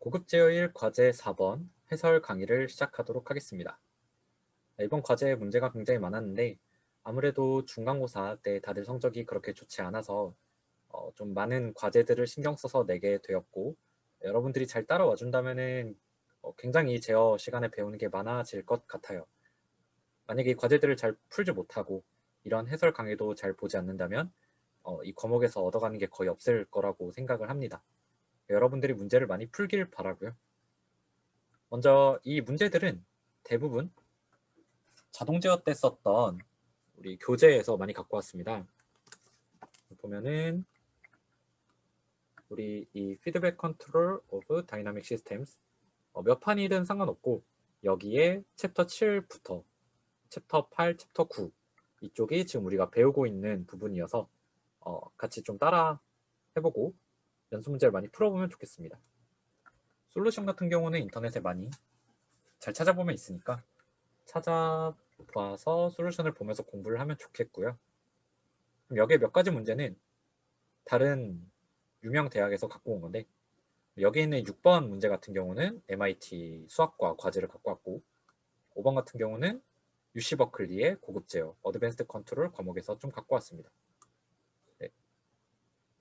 고급 제어일 과제 4번 해설 강의를 시작하도록 하겠습니다. 이번 과제 문제가 굉장히 많았는데 아무래도 중간고사 때 다들 성적이 그렇게 좋지 않아서 좀 많은 과제들을 신경 써서 내게 되었고, 여러분들이 잘 따라와 준다면은 굉장히 제어 시간에 배우는 게 많아질 것 같아요. 만약에 이 과제들을 잘 풀지 못하고 이런 해설 강의도 잘 보지 않는다면 이 과목에서 얻어가는 게 거의 없을 거라고 생각을 합니다. 여러분들이 문제를 많이 풀길 바라고요. 먼저 이 문제들은 대부분 자동 제어 때 썼던 우리 교재에서 많이 갖고 왔습니다. 보면은 우리 이 피드백 컨트롤 오브 다이나믹 시스템스 몇 판이든 상관없고 여기에 챕터 7부터 챕터 8, 챕터 9 이쪽이 지금 우리가 배우고 있는 부분이어서 같이 좀 따라 해보고 연습 문제를 많이 풀어보면 좋겠습니다. 솔루션 같은 경우는 인터넷에 많이 잘 찾아보면 있으니까 찾아봐서 솔루션을 보면서 공부를 하면 좋겠고요. 그럼 여기에 몇 가지 문제는 다른 유명 대학에서 갖고 온 건데, 여기 있는 6번 문제 같은 경우는 MIT 수학과 과제를 갖고 왔고, 5번 같은 경우는 UC 버클리의 고급 제어 어드밴스드 컨트롤 과목에서 좀 갖고 왔습니다. 네.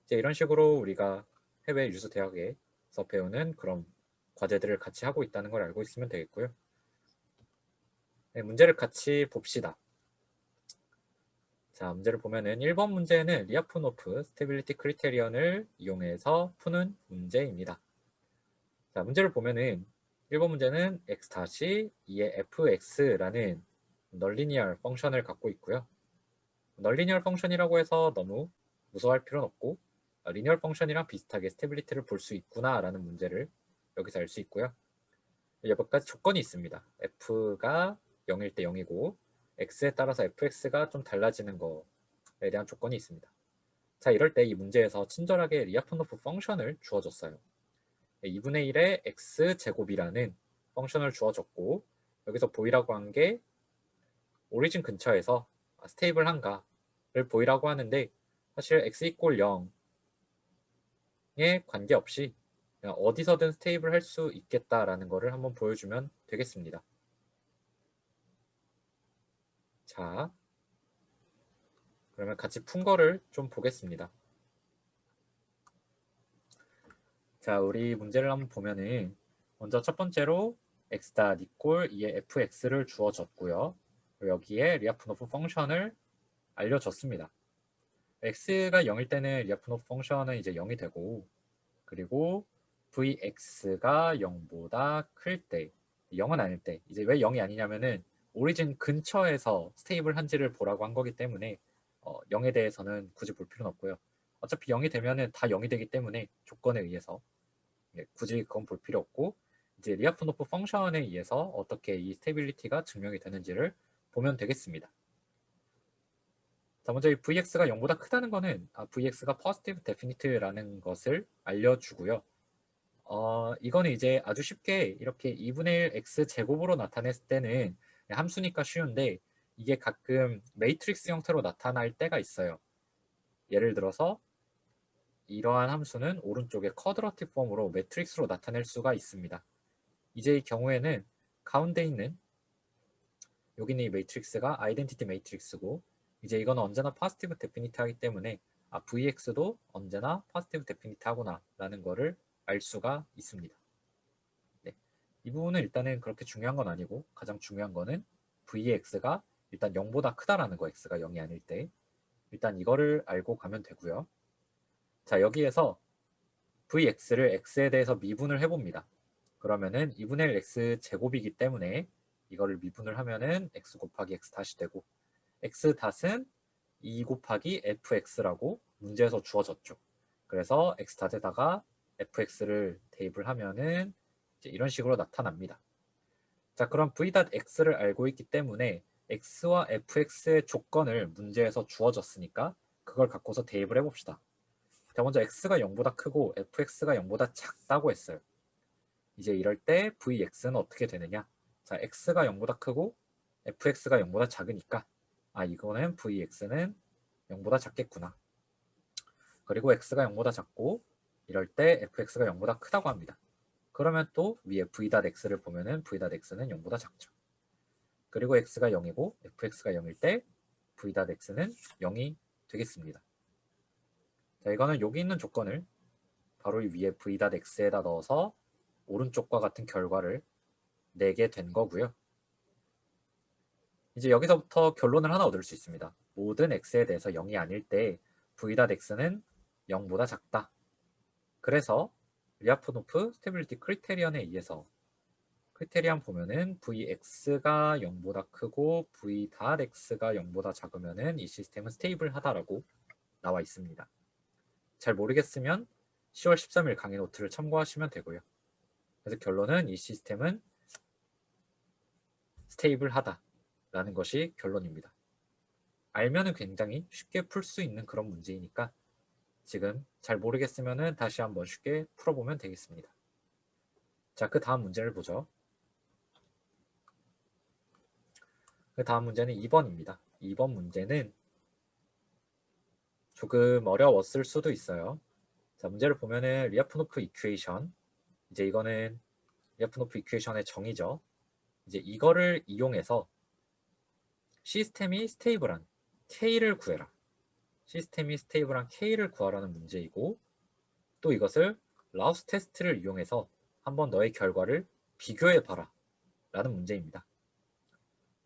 이제 이런 식으로 우리가 해외 유수 대학에서 배우는 그런 과제들을 같이 하고 있다는 걸 알고 있으면 되겠고요. 네, 문제를 같이 봅시다. 자, 문제를 보면은 1번 문제는 리아프노프 스테빌리티 크리테리언을 이용해서 푸는 문제입니다. 자, 문제를 보면은 1번 문제는 x-2의 fx라는 널리니얼 펑션을 갖고 있고요. 널리니얼 펑션이라고 해서 너무 무서워할 필요는 없고 리니얼 펑션이랑 비슷하게 스테빌리티를 볼 수 있구나라는 문제를 여기서 알 수 있고요. 여러 가지 조건이 있습니다. f가 0일 때 0이고 x에 따라서 fx가 좀 달라지는 거에 대한 조건이 있습니다. 자, 이럴 때 이 문제에서 친절하게 리아프노프 펑션을 주어줬어요. 2분의 1의 x제곱이라는 펑션을 주어줬고, 여기서 보이라고 한 게 오리진 근처에서 스테이블한가를 보이라고 하는데, 사실 x 이꼴 0에 관계없이 그냥 어디서든 스테이블 할 수 있겠다라는 거를 한번 보여주면 되겠습니다. 자, 그러면 같이 푼 거를 좀 보겠습니다. 자, 우리 문제를 한번 보면은 먼저 첫 번째로 x 다 이꼴 2의 fx를 주어졌고요. 여기에 리아프노프 펑션을 알려줬습니다. x가 0일 때는 리아프노프 펑션은 이제 0이 되고, 그리고 vx가 0보다 클 때, 0은 아닐 때, 이제 왜 0이 아니냐면은 오리진 근처에서 스테이블 한지를 보라고 한 거기 때문에 0에 대해서는 굳이 볼 필요는 없고요. 어차피 0이 되면은 다 0이 되기 때문에 조건에 의해서 굳이 그건 볼 필요 없고, 이제 리아프노프 펑션에 의해서 어떻게 이 스테빌리티가 증명이 되는지를 보면 되겠습니다. 자, 먼저 이 vx가 0보다 크다는 거는 vx가 positive definite라는 것을 알려주고요. 이거는 이제 아주 쉽게 이렇게 2분의 1 x 제곱으로 나타냈을 때는 함수니까 쉬운데, 이게 가끔 매트릭스 형태로 나타날 때가 있어요. 예를 들어서 이러한 함수는 오른쪽에 쿼드러틱 폼으로 매트릭스로 나타낼 수가 있습니다. 이제 이 경우에는 가운데 있는 여기 있는 이 매트릭스가 아이덴티티 매트릭스고, 이제 이거는 언제나 포지티브 데피니트 하기 때문에 vx도 언제나 포지티브 데피니트 하구나 라는 거를 알 수가 있습니다. 네. 이 부분은 일단은 그렇게 중요한 건 아니고, 가장 중요한 거는 vx가 일단 0보다 크다라는 거, x가 0이 아닐 때. 일단 이거를 알고 가면 되고요. 자, 여기에서 vx를 x에 대해서 미분을 해봅니다. 그러면은 2분의 1 x 제곱이기 때문에 이거를 미분을 하면은 x 곱하기 x 다시 되고, x 닷은 2 곱하기 fx라고 문제에서 주어졌죠. 그래서 x 닷에다가 fx를 대입을 하면은 이제 이런 식으로 나타납니다. 자, 그럼 v 닷 x를 알고 있기 때문에 x와 fx의 조건을 문제에서 주어졌으니까 그걸 갖고서 대입을 해봅시다. 자, 먼저 x가 0보다 크고 fx가 0보다 작다고 했어요. 이제 이럴 때 vx는 어떻게 되느냐? 자, x가 0보다 크고 fx가 0보다 작으니까 이거는 vx는 0보다 작겠구나. 그리고 x가 0보다 작고 이럴 때 fx가 0보다 크다고 합니다. 그러면 또 위에 v.x를 보면은 v.x는 0보다 작죠. 그리고 x가 0이고 fx가 0일 때 v.x는 0이 되겠습니다. 자, 이거는 여기 있는 조건을 바로 이 위에 v.x에다 넣어서 오른쪽과 같은 결과를 내게 된 거고요. 이제 여기서부터 결론을 하나 얻을 수 있습니다. 모든 x에 대해서 0이 아닐 때 v.x는 0보다 작다. 그래서 리아프노프 스테빌리티 크리테리언에 의해서 크리테리언 보면은 vx가 0보다 크고 v.x가 0보다 작으면은 이 시스템은 스테이블하다라고 나와 있습니다. 잘 모르겠으면 10월 13일 강의 노트를 참고하시면 되고요. 그래서 결론은 이 시스템은 스테이블하다라는 것이 결론입니다. 알면은 굉장히 쉽게 풀 수 있는 그런 문제이니까 지금 잘 모르겠으면은 다시 한번 쉽게 풀어보면 되겠습니다. 자, 그 다음 문제를 보죠. 그 다음 문제는 2번입니다. 2번 문제는 조금 어려웠을 수도 있어요. 자, 문제를 보면은 리아프노프 이퀘이션, 이제 이거는 리아프노프 이퀘이션의 정의죠. 이제 이거를 이용해서 시스템이 스테이블한 K를 구해라. 시스템이 스테이블한 K를 구하라는 문제이고, 또 이것을 라우스 테스트를 이용해서 한번 너의 결과를 비교해봐라 라는 문제입니다.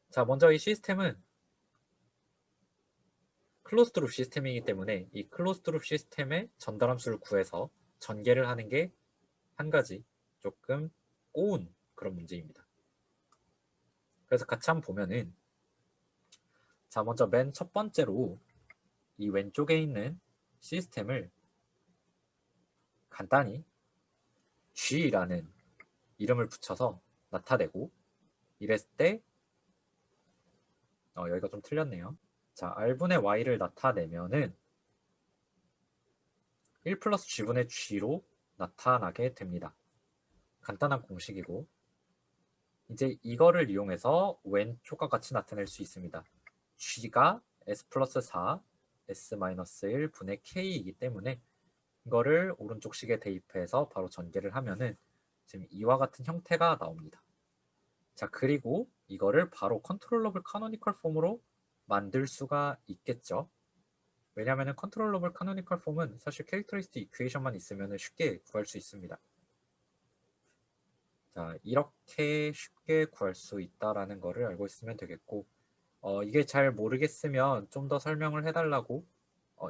자, 먼저 이 시스템은 클로즈드 룹 시스템이기 때문에 이 클로즈드 룹 시스템의 전달함수를 구해서 전개를 하는 게 한 가지 조금 꼬운 그런 문제입니다. 그래서 같이 한번 보면은, 자, 먼저 맨 첫 번째로 이 왼쪽에 있는 시스템을 간단히 G라는 이름을 붙여서 나타내고, 이랬을 때 여기가 좀 틀렸네요. 자, R분의 Y를 나타내면은 1 플러스 G분의 G로 나타나게 됩니다. 간단한 공식이고, 이제 이거를 이용해서 왼쪽과 같이 나타낼 수 있습니다. G가 S 플러스 4, S 마이너스 1 분의 K이기 때문에 이거를 오른쪽 식에 대입해서 바로 전개를 하면은 지금 이와 같은 형태가 나옵니다. 자, 그리고 이거를 바로 컨트롤러블 카노니컬 폼으로 만들 수가 있겠죠. 왜냐하면 컨트롤러블 카노니컬 폼은 사실 캐릭터리스틱 이퀘이션만 있으면 쉽게 구할 수 있습니다. 자, 이렇게 쉽게 구할 수 있다라는 거를 알고 있으면 되겠고, 이게 잘 모르겠으면 좀 더 설명을 해달라고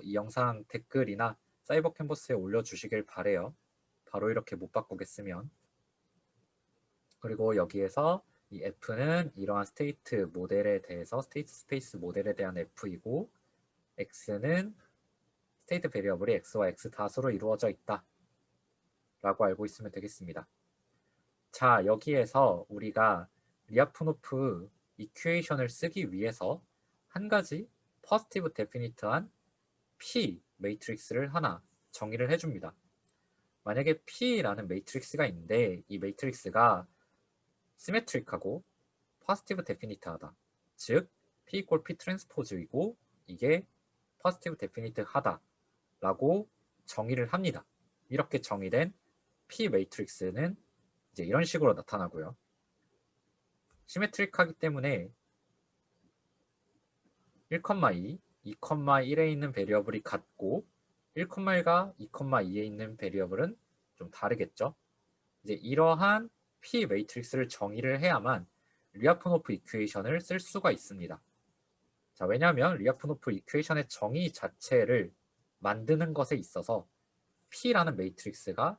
이 영상 댓글이나 사이버 캔버스에 올려주시길 바래요. 바로 이렇게 못 바꾸겠으면. 그리고 여기에서 이 F는 이러한 스테이트 모델에 대해서 스테이트 스페이스 모델에 대한 F이고, X는 스테이트 베리어블이 X와 X 다수로 이루어져 있다 라고 알고 있으면 되겠습니다. 자, 여기에서 우리가 리아프노프 이퀘이션을 쓰기 위해서 한 가지 포지티브 데피니트한 P 매트릭스를 하나 정의를 해줍니다. 만약에 P라는 매트릭스가 있는데 이 매트릭스가 시메트릭하고 포지티브 데피니트하다, 즉 P 이퀄 P 트랜스포즈이고 이게 포지티브 데피니트하다 라고 정의를 합니다. 이렇게 정의된 P 매트릭스는 이제 이런 식으로 나타나고요. 시메트릭하기 때문에 1,2, 2,1에 있는 베리어블이 같고 1,1과 2,2에 있는 베리어블은 좀 다르겠죠. 이제 이러한 P 매트릭스를 정의를 해야만 리아프노프 이퀘이션을 쓸 수가 있습니다. 자, 왜냐하면 리아프노프 이퀘이션의 정의 자체를 만드는 것에 있어서 P라는 매트릭스가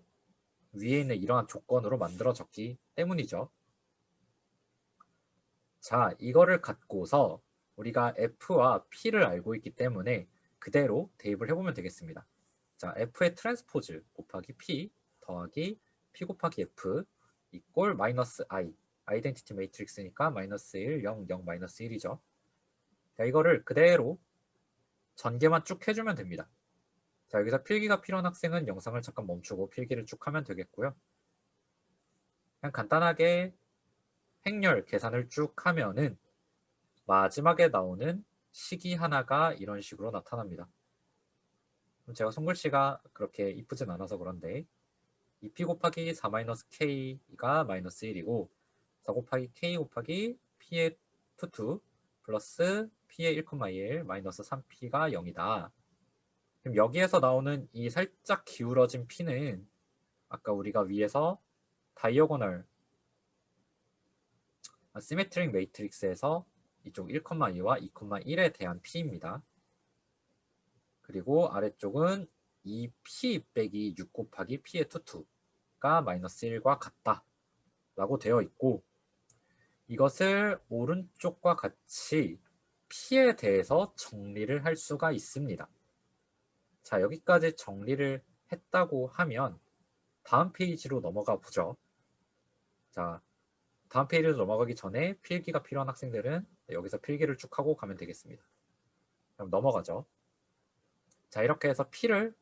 위에 있는 이러한 조건으로 만들어졌기 때문이죠. 자, 이거를 갖고서 우리가 F와 P를 알고 있기 때문에 그대로 대입을 해보면 되겠습니다. 자, F의 트랜스포즈 곱하기 P 더하기 P 곱하기 F 이꼴 마이너스 I, 아이덴티티 매트릭스니까 마이너스 1, 0, 0, 마이너스 1이죠. 자, 이거를 그대로 전개만 쭉 해주면 됩니다. 자, 여기서 필기가 필요한 학생은 영상을 잠깐 멈추고 필기를 쭉 하면 되겠고요. 그냥 간단하게 행렬 계산을 쭉 하면은 마지막에 나오는 식이 하나가 이런 식으로 나타납니다. 제가 손글씨가 그렇게 이쁘진 않아서 그런데 2p 곱하기 4-k가 마이너스 1이고 4 곱하기 k 곱하기 p의 2 플러스 p의 1,1 마이너스 3p가 0이다. 그럼 여기에서 나오는 이 살짝 기울어진 p는 아까 우리가 위에서 다이어고널 시메트릭 매트릭스에서 이쪽 1,2와 2,1에 대한 p입니다. 그리고 아래쪽은 이 p 빼기 6 곱하기 p의 2가 마이너스 1과 같다 라고 되어 있고, 이것을 오른쪽과 같이 p에 대해서 정리를 할 수가 있습니다. 자, 여기까지 정리를 했다고 하면 다음 페이지로 넘어가 보죠. 자, 다음 페이지로 넘어가기 전에 필기가 필요한 학생들은 여기서 필기를 쭉 하고 가면 되겠습니다. 그럼 넘어가죠. 자, 이렇게 해서 p를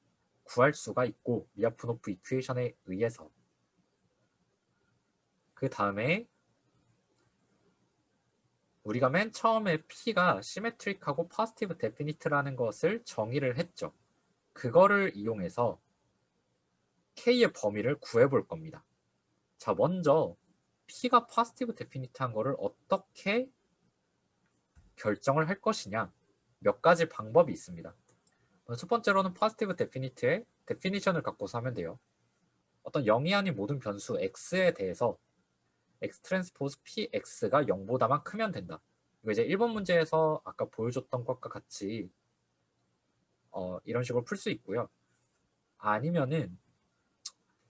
구할 수가 있고 리아프노프 이퀘이션에 의해서, 그 다음에 우리가 맨 처음에 p가 시메트릭하고 포지티브 데피니트라는 것을 정의를 했죠. 그거를 이용해서 k의 범위를 구해볼 겁니다. 자, 먼저 p가 포지티브 데피니트한 거를 어떻게 결정을 할 것이냐, 몇 가지 방법이 있습니다. 첫 번째로는 포지티브 데피니트의 데피니션을 갖고서 하면 돼요. 어떤 0이 아닌 모든 변수 x에 대해서 x 트랜스포즈 px가 0보다만 크면 된다. 이거 이제 1번 문제에서 아까 보여줬던 것과 같이 이런 식으로 풀 수 있고요. 아니면은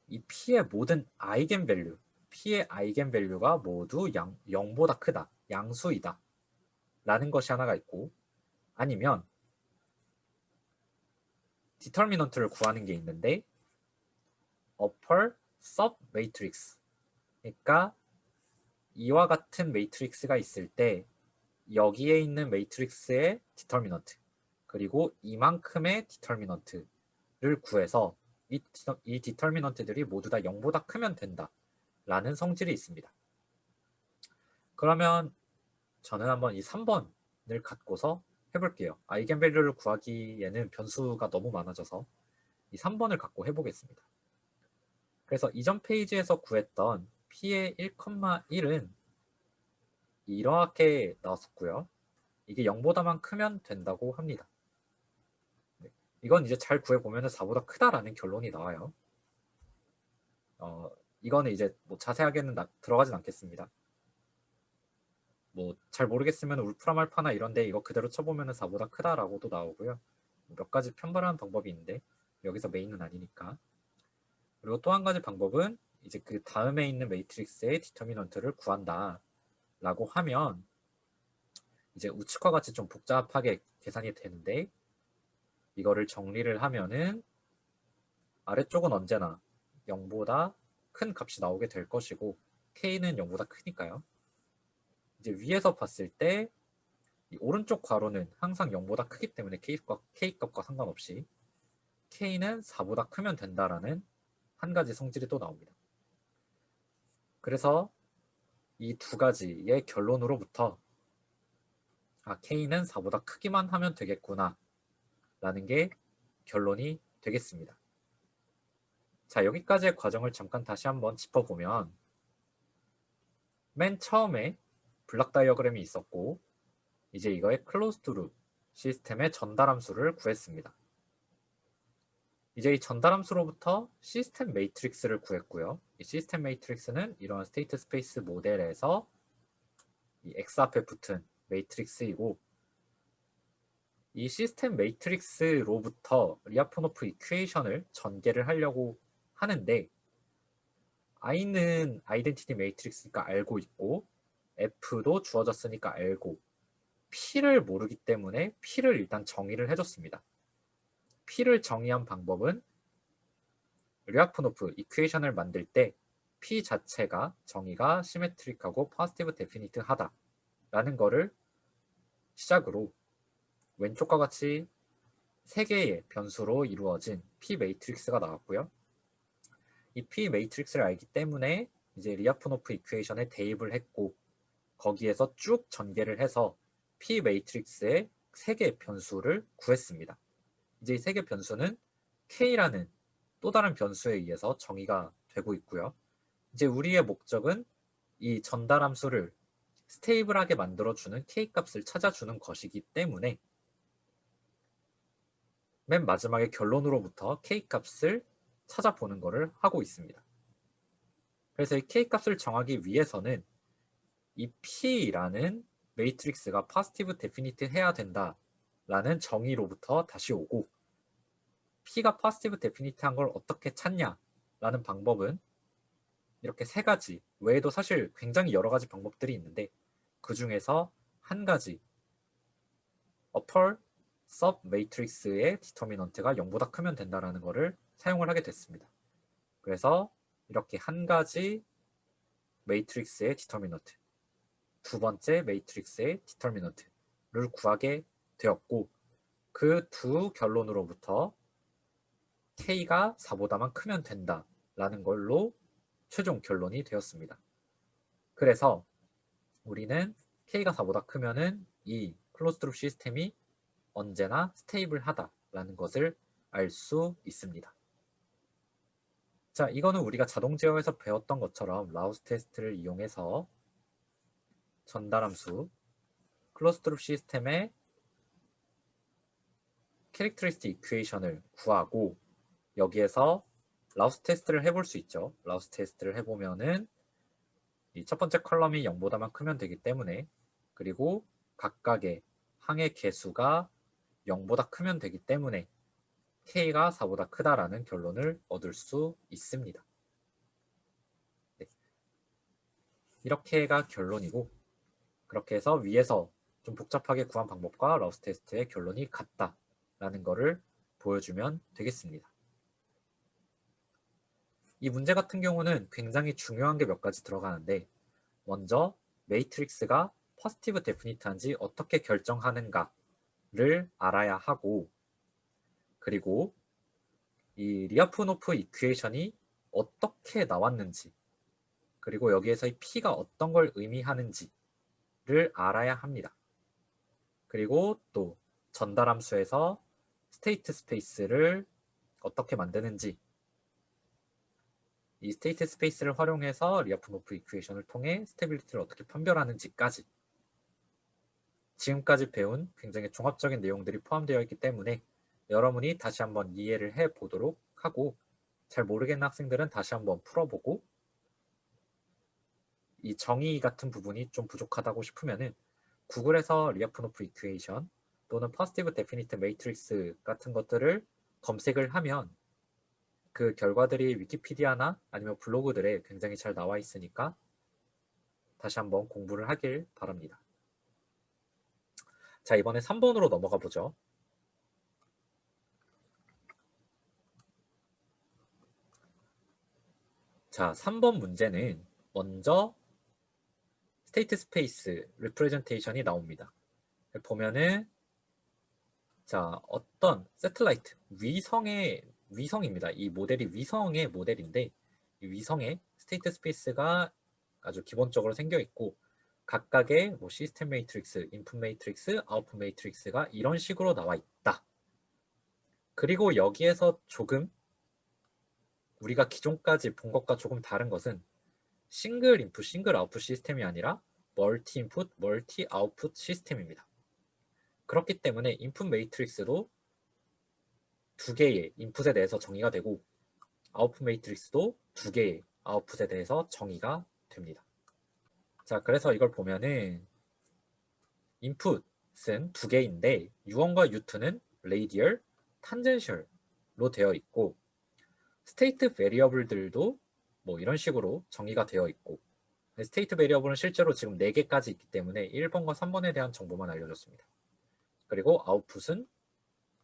이 p의 모든 아이겐밸류, p의 아이겐밸류가 모두 0보다 크다, 양수이다 라는 것이 하나가 있고, 아니면 디터미넌트를 구하는 게 있는데 upper sub matrix, 그러니까 이와 같은 매트릭스가 있을 때 여기에 있는 매트릭스의 디터미넌트 그리고 이만큼의 디터미넌트를 구해서 이 디터미넌트들이 모두 다 0보다 크면 된다 라는 성질이 있습니다. 그러면 저는 한번 이 3번을 갖고서 해볼게요. 아이겐밸류를 구하기에는 변수가 너무 많아져서 이 3번을 갖고 해보겠습니다. 그래서 이전 페이지에서 구했던 p의 1,1은 이렇게 나왔었고요. 이게 0보다만 크면 된다고 합니다. 네. 이건 이제 잘 구해보면 4보다 크다라는 결론이 나와요. 이거는 이제 뭐 자세하게는 들어가진 않겠습니다. 뭐 잘 모르겠으면 울프람 알파나 이런데 이거 그대로 쳐보면 4보다 크다라고도 나오고요. 몇 가지 편벌하는 방법이 있는데 여기서 메인은 아니니까. 그리고 또 한 가지 방법은 이제 그 다음에 있는 매트릭스의 디터미넌트를 구한다 라고 하면 이제 우측과 같이 좀 복잡하게 계산이 되는데, 이거를 정리를 하면은 아래쪽은 언제나 0보다 큰 값이 나오게 될 것이고 k는 0보다 크니까요. 이제 위에서 봤을 때 이 오른쪽 괄호는 항상 0보다 크기 때문에 k값과 상관없이 k는 4보다 크면 된다라는 한 가지 성질이 또 나옵니다. 그래서 이 두 가지의 결론으로부터 k는 4보다 크기만 하면 되겠구나 라는 게 결론이 되겠습니다. 자, 여기까지의 과정을 잠깐 다시 한번 짚어보면 맨 처음에 블락 다이어그램이 있었고 이제 이거의 클로즈드 룹 시스템의 전달함수를 구했습니다. 이제 이 전달함수로부터 시스템 매트릭스를 구했고요. 이 시스템 매트릭스는 이러한 스테이트 스페이스 모델에서 이 X 앞에 붙은 매트릭스이고, 이 시스템 매트릭스로부터 리아프노프 이퀘이션을 전개를 하려고 하는데 I는 아이덴티티 매트릭스니까 알고 있고 F도 주어졌으니까 알고 P를 모르기 때문에 P를 일단 정의를 해줬습니다. P를 정의한 방법은 리아프노프 이퀘이션을 만들 때 P 자체가 정의가 시메트릭하고 포지티브 데피니트 하다 라는 거를 시작으로 왼쪽과 같이 3개의 변수로 이루어진 P 매트릭스가 나왔고요. 이 P 매트릭스를 알기 때문에 이제 리아프노프 이퀘이션에 대입을 했고 거기에서 쭉 전개를 해서 P 매트릭스의 3개의 변수를 구했습니다. 이제 이 3개 변수는 K라는 또 다른 변수에 의해서 정의가 되고 있고요. 이제 우리의 목적은 이 전달함수를 스테이블하게 만들어주는 K값을 찾아주는 것이기 때문에 맨 마지막에 결론으로부터 K값을 찾아보는 것을 하고 있습니다. 그래서 이 K값을 정하기 위해서는 이 P라는 매트릭스가 포지티브 데피니트 해야 된다라는 정의로부터 다시 오고, P가 포지티브 데피니트한 걸 어떻게 찾냐라는 방법은 이렇게 세 가지 외에도 사실 굉장히 여러 가지 방법들이 있는데, 그 중에서 한 가지 upper sub matrix의 디터미넌트가 0보다 크면 된다라는 것을 사용을 하게 됐습니다. 그래서 이렇게 한 가지 매트릭스의 디터미넌트, 두 번째 매트릭스의 디터미넌트를 구하게 되었고, 그 두 결론으로부터 K가 4보다만 크면 된다라는 걸로 최종 결론이 되었습니다. 그래서 우리는 K가 4보다 크면은 이 클로즈드 룹 시스템이 언제나 스테이블하다라는 것을 알 수 있습니다. 자, 이거는 우리가 자동 제어에서 배웠던 것처럼 라우스 테스트를 이용해서 전달함수 클로즈드 룹 시스템의 캐릭터리스틱 이퀘이션을 구하고, 여기에서 라우스 테스트를 해볼 수 있죠. 라우스 테스트를 해보면은 이 첫 번째 컬럼이 0보다만 크면 되기 때문에, 그리고 각각의 항의 개수가 0보다 크면 되기 때문에 K가 4보다 크다라는 결론을 얻을 수 있습니다. 네. 이렇게가 결론이고, 그렇게 해서 위에서 좀 복잡하게 구한 방법과 라우스 테스트의 결론이 같다라는 것을 보여주면 되겠습니다. 이 문제 같은 경우는 굉장히 중요한 게 몇 가지 들어가는데, 먼저 매트릭스가 포지티브 데피니트한지 어떻게 결정하는가를 알아야 하고, 그리고 이 리아프노프 이퀘이션이 어떻게 나왔는지, 그리고 여기에서 이 P가 어떤 걸 의미하는지를 알아야 합니다. 그리고 또 전달함수에서 스테이트 스페이스를 어떻게 만드는지, 이 스테이트 스페이스를 활용해서 리아프노프 이퀘이션을 통해 스테빌리티를 어떻게 판별하는지까지 지금까지 배운 굉장히 종합적인 내용들이 포함되어 있기 때문에 여러분이 다시 한번 이해를 해보도록 하고, 잘 모르겠는 학생들은 다시 한번 풀어보고, 이 정의 같은 부분이 좀 부족하다고 싶으면은 구글에서 리아프노프 이퀘이션 또는 포지티브 데피니트 매트릭스 같은 것들을 검색을 하면 그 결과들이 위키피디아나 아니면 블로그들에 굉장히 잘 나와 있으니까 다시 한번 공부를 하길 바랍니다. 자, 이번에 3번으로 넘어가 보죠. 자, 3번 문제는 먼저 스테이트 스페이스 리프레젠테이션이 나옵니다. 보면은 자, 어떤 새틀라이트 위성입니다. 이 모델이 위성의 모델인데, 이 위성의 스테이트 스페이스가 아주 기본적으로 생겨 있고, 각각의 뭐 시스템 매트릭스, 인풋 매트릭스, 아웃풋 매트릭스가 이런 식으로 나와 있다. 그리고 여기에서 조금 우리가 기존까지 본 것과 조금 다른 것은 싱글 인풋, 싱글 아웃풋 시스템이 아니라 멀티 인풋, 멀티 아웃풋 시스템입니다. 그렇기 때문에 인풋 매트릭스도 두 개의 인풋에 대해서 정의가 되고, 아웃풋 매트릭스도 두 개의 아웃풋에 대해서 정의가 됩니다. 자, 그래서 이걸 보면은 인풋은 두 개인데 U1과 U2는 레이디얼, 탄젠셜로 되어 있고, 스테이트 베리어블들도 뭐 이런 식으로 정의가 되어 있고, 스테이트 베리어블은 실제로 지금 4개까지 있기 때문에 1번과 3번에 대한 정보만 알려줬습니다. 그리고 아웃풋은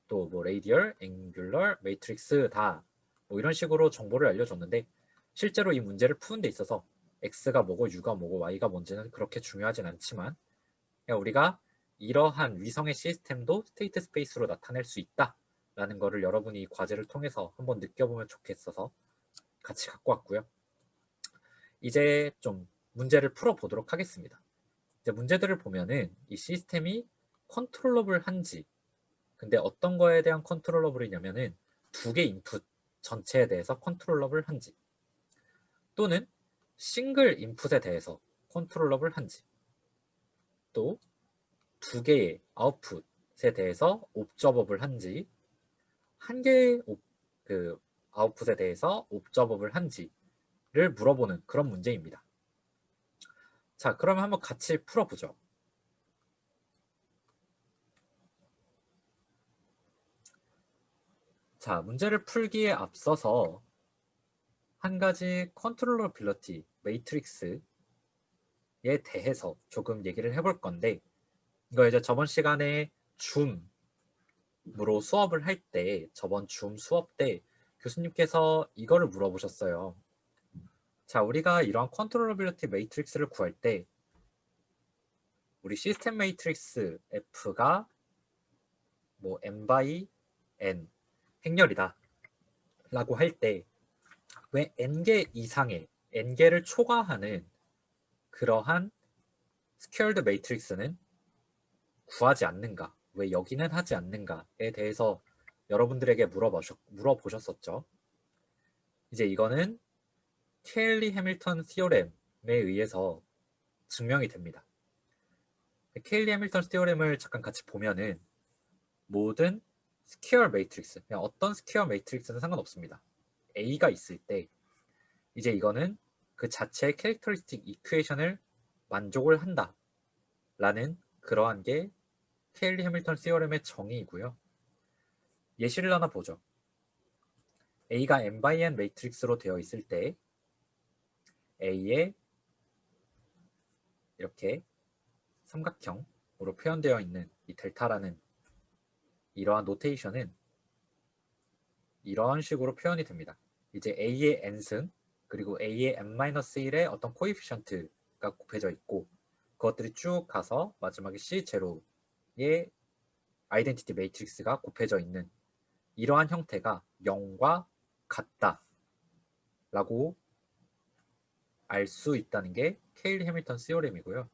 또 뭐 레이디얼, 앵귤러, 매트릭스 다 뭐 이런 식으로 정보를 알려줬는데, 실제로 이 문제를 푸는 데 있어서 X가 뭐고 U가 뭐고 Y가 뭔지는 그렇게 중요하진 않지만, 그냥 우리가 이러한 위성의 시스템도 스테이트 스페이스로 나타낼 수 있다라는 거를 여러분이 이 과제를 통해서 한번 느껴보면 좋겠어서 같이 갖고 왔고요. 이제 좀 문제를 풀어보도록 하겠습니다. 이제 문제들을 보면은 이 시스템이 컨트롤러블한지, 근데 어떤 거에 대한 컨트롤러블이냐면은 두 개 인풋, 전체에 대해서 컨트롤러블 한지, 또는 싱글 인풋에 대해서 컨트롤러블 한지, 또 두 개의 아웃풋에 대해서 옵저버블 한지, 한 개의 아웃풋에 대해서 옵저버블 한지를 물어보는 그런 문제입니다. 자, 그러면 한번 같이 풀어보죠. 자, 문제를 풀기에 앞서서 한 가지 컨트롤러빌리티 매트릭스에 대해서 조금 얘기를 해볼 건데, 이거 이제 저번 시간에 줌으로 수업을 할 때, 저번 줌 수업 때 교수님께서 이거를 물어보셨어요. 자, 우리가 이런 컨트롤러빌리티 매트릭스를 구할 때 우리 시스템 매트릭스 F가 뭐 n by n 행렬이다 라고 할 때 왜 n개 이상의 n개를 초과하는 그러한 스퀘어드 매트릭스는 구하지 않는가, 왜 여기는 하지 않는가에 대해서 여러분들에게 물어보셨었죠. 이제 이거는 케일리 해밀턴 시오렘에 의해서 증명이 됩니다. 케일리 해밀턴 시오렘을 잠깐 같이 보면은 모든 스퀘어 매트릭스, 그냥 어떤 스퀘어 매트릭스는 상관없습니다. A가 있을 때 이제 이거는 그 자체의 캐릭터리스틱 이퀘이션을 만족을 한다 라는 그러한 게 케일리 해밀턴 시오렘의 정의이고요. 예시를 하나 보죠. A가 n by n 매트릭스로 되어 있을 때 A에 이렇게 삼각형으로 표현되어 있는 이 델타라는 이러한 노테이션은 이러한 식으로 표현이 됩니다. 이제 A의 n승 그리고 A의 n-1의 어떤 코에피션트가 곱해져 있고 그것들이 쭉 가서 마지막에 C0의 아이덴티티 매트릭스가 곱해져 있는 이러한 형태가 0과 같다 라고 알 수 있다는 게 케일리 해밀턴 시오렘이고요.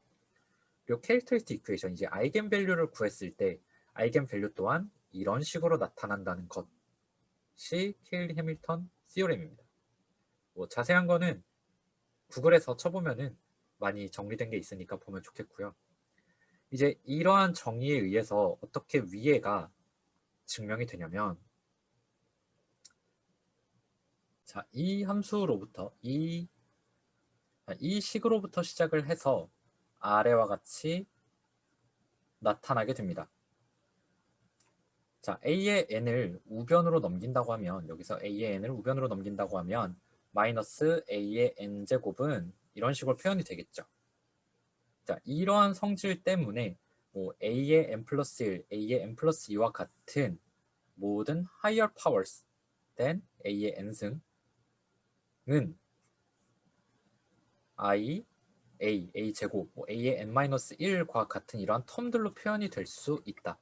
그리고 캐릭터리스틱 이퀘이션, 이제 아이겐 밸류를 구했을 때 아이겐 밸류 또한 이런 식으로 나타난다는 것이 케일리 해밀턴 시오렘입니다. 뭐 자세한 거는 구글에서 쳐보면은 많이 정리된 게 있으니까 보면 좋겠고요. 이제 이러한 정의에 의해서 어떻게 위에가 증명이 되냐면, 자, 이 함수로부터 이 식으로부터 시작을 해서 아래와 같이 나타나게 됩니다. 자, A의 n을 우변으로 넘긴다고 하면, 여기서 A의 n을 우변으로 넘긴다고 하면 마이너스 A의 n제곱은 이런 식으로 표현이 되겠죠. 자, 이러한 성질 때문에 뭐 A의 n 플러스 1, A의 n 플러스 2와 같은 모든 higher powers than A의 n승은 A 제곱, 뭐 A의 n-1과 같은 이러한 텀들로 표현이 될 수 있다.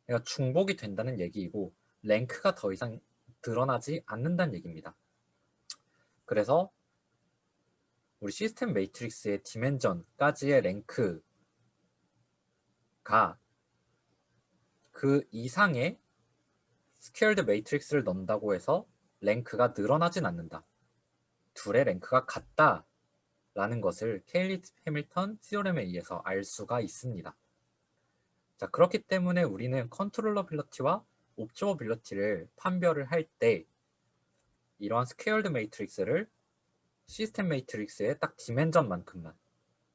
그러니까 중복이 된다는 얘기이고 랭크가 더 이상 드러나지 않는다는 얘기입니다. 그래서 우리 시스템 매트릭스의 디멘전까지의 랭크가 그 이상의 스퀘어드 매트릭스를 넣는다고 해서 랭크가 늘어나진 않는다. 둘의 랭크가 같다라는 것을 케일리 해밀턴 시오렘에 의해서 알 수가 있습니다. 자, 그렇기 때문에 우리는 컨트롤러빌리티와 옵저버빌리티를 판별을 할 때 이러한 스퀘어드 매트릭스를 시스템 매트릭스의 딱 디멘전만큼만,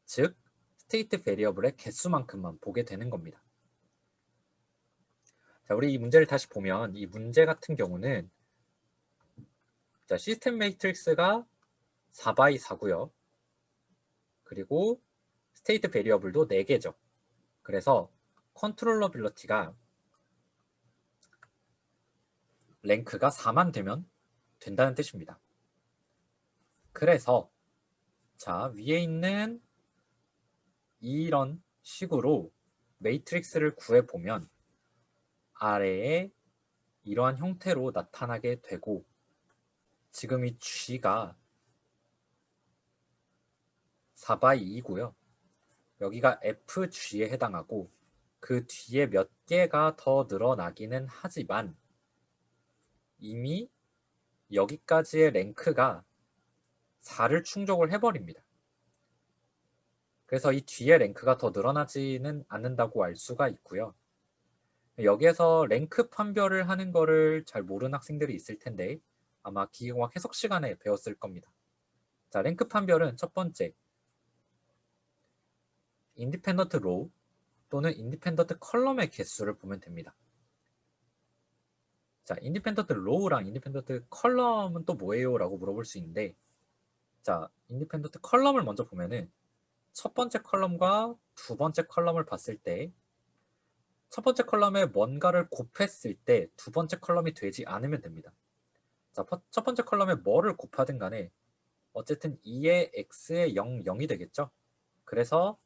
즉 스테이트 베리어블의 개수만큼만 보게 되는 겁니다. 자, 우리 이 문제를 다시 보면 이 문제 같은 경우는 자, 시스템 매트릭스가 4x4고요. 그리고 스테이트 베리어블도 4개죠. 그래서 컨트롤러빌리티가 랭크가 4만 되면 된다는 뜻입니다. 그래서 자, 위에 있는 이런 식으로 매트릭스를 구해보면 아래에 이러한 형태로 나타나게 되고, 지금 이 G가 4x2고요. 여기가 FG에 해당하고 그 뒤에 몇 개가 더 늘어나기는 하지만 이미 여기까지의 랭크가 4를 충족을 해버립니다. 그래서 이 뒤에 랭크가 더 늘어나지는 않는다고 알 수가 있고요. 여기에서 랭크 판별을 하는 거를 잘 모르는 학생들이 있을 텐데 아마 기계공학 해석 시간에 배웠을 겁니다. 자, 랭크 판별은 첫 번째, 인디펜던트 로우 또는 인디펜던트 컬럼의 개수를 보면 됩니다. 자, 인디펜던트 로우랑 인디펜던트 컬럼은 또 뭐예요? 라고 물어볼 수 있는데, 자, 인디펜던트 컬럼을 먼저 보면은 첫 번째 컬럼과 두 번째 컬럼을 봤을 때 첫 번째 컬럼에 뭔가를 곱했을 때 두 번째 컬럼이 되지 않으면 됩니다. 자, 첫 번째 컬럼에 뭐를 곱하든 간에 어쨌든 2의 x의 0, 0이 되겠죠? 그래서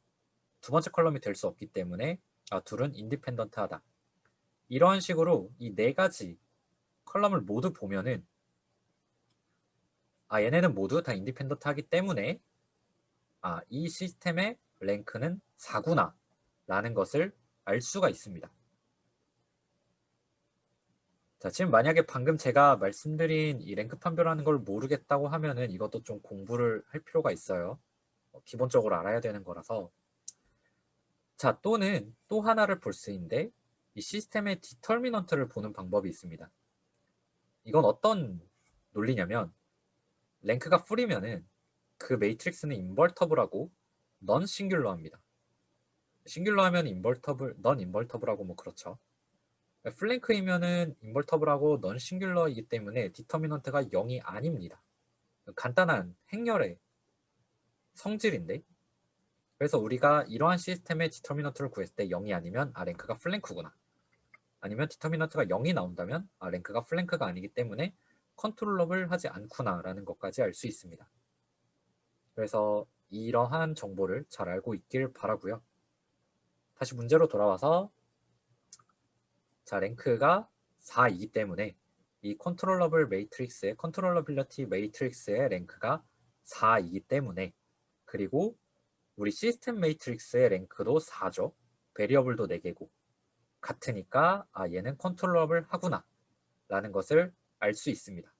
두 번째 컬럼이 될 수 없기 때문에 둘은 인디펜던트하다. 이런 식으로 이 네 가지 컬럼을 모두 보면은 얘네는 모두 다 인디펜던트하기 때문에 이 시스템의 랭크는 4구나 라는 것을 알 수가 있습니다. 자, 지금 만약에 방금 제가 말씀드린 이 랭크 판별하는 걸 모르겠다고 하면은 이것도 좀 공부를 할 필요가 있어요. 기본적으로 알아야 되는 거라서. 자, 또는 또 하나를 볼 수 있는데 이 시스템의 디터미넌트를 보는 방법이 있습니다. 이건 어떤 논리냐면 랭크가 풀이면은 그 매트릭스는 인버터블하고 넌 싱귤러합니다. 싱귤러 하면 인버터블, 넌 인버터블하고 뭐 그렇죠. 플랭크이면은 인버터블하고 넌 싱귤러이기 때문에 디터미넌트가 0이 아닙니다. 간단한 행렬의 성질인데 그래서 우리가 이러한 시스템의 디터미넌트를 구했을 때 0이 아니면 랭크가 플랭크구나. 아니면 디터미넌트가 0이 나온다면 랭크가 플랭크가 아니기 때문에 컨트롤러블 하지 않구나 라는 것까지 알 수 있습니다. 그래서 이러한 정보를 잘 알고 있길 바라고요. 다시 문제로 돌아와서 자, 랭크가 4이기 때문에 이 컨트롤러블 매트릭스의 컨트롤러빌리티 매트릭스의 랭크가 4이기 때문에 그리고 우리 시스템 매트릭스의 랭크도 4죠. 베리어블도 4개고 같으니까 얘는 컨트롤러블 하구나 라는 것을 알 수 있습니다.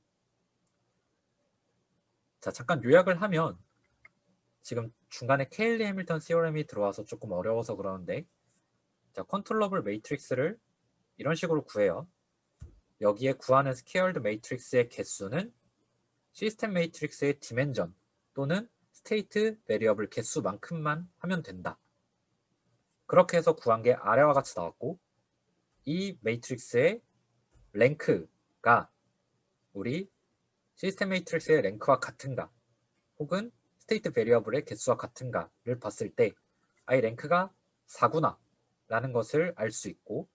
자, 잠깐 요약을 하면 지금 중간에 케일리 해밀턴 시오렘이 들어와서 조금 어려워서 그러는데 자, 컨트롤러블 매트릭스를 이런 식으로 구해요. 여기에 구하는 스케일드 매트릭스의 개수는 시스템 매트릭스의 디멘전 또는 스테이트 베리어블 개수만큼만 하면 된다. 그렇게 해서 구한 게 아래와 같이 나왔고 이 매트릭스의 랭크가 우리 시스템 매트릭스의 랭크와 같은가 혹은 스테이트 베리어블의 개수와 같은가를 봤을 때 이 랭크가 4구나 라는 것을 알 수 있고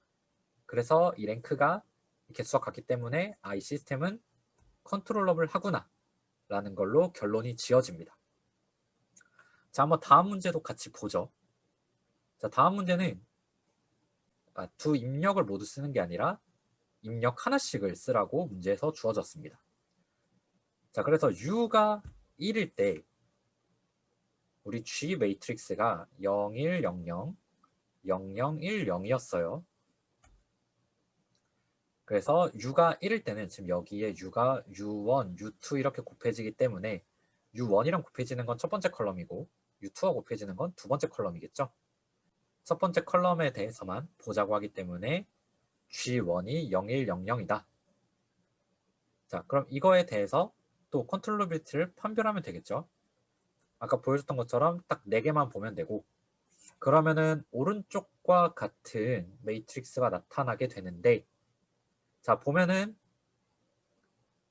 그래서 이 랭크가 개수와 같기 때문에 이 시스템은 컨트롤러블 하구나 라는 걸로 결론이 지어집니다. 자, 한번 다음 문제도 같이 보죠. 자, 다음 문제는 두 입력을 모두 쓰는 게 아니라 입력 하나씩을 쓰라고 문제에서 주어졌습니다. 자, 그래서 U가 1일 때 우리 G 매트릭스가 0, 1, 0, 0, 0, 0, 1, 0이었어요. 그래서 U가 1일 때는 지금 여기에 U가 U1, U2 이렇게 곱해지기 때문에 U1이랑 곱해지는 건 첫 번째 컬럼이고 U2와 곱해지는 건 두 번째 컬럼이겠죠. 첫 번째 컬럼에 대해서만 보자고 하기 때문에 G1이 0100이다. 자, 그럼 이거에 대해서 또 컨트롤러빌리티를 판별하면 되겠죠. 아까 보여줬던 것처럼 딱 4개만 보면 되고 그러면은 오른쪽과 같은 매트릭스가 나타나게 되는데 자, 보면은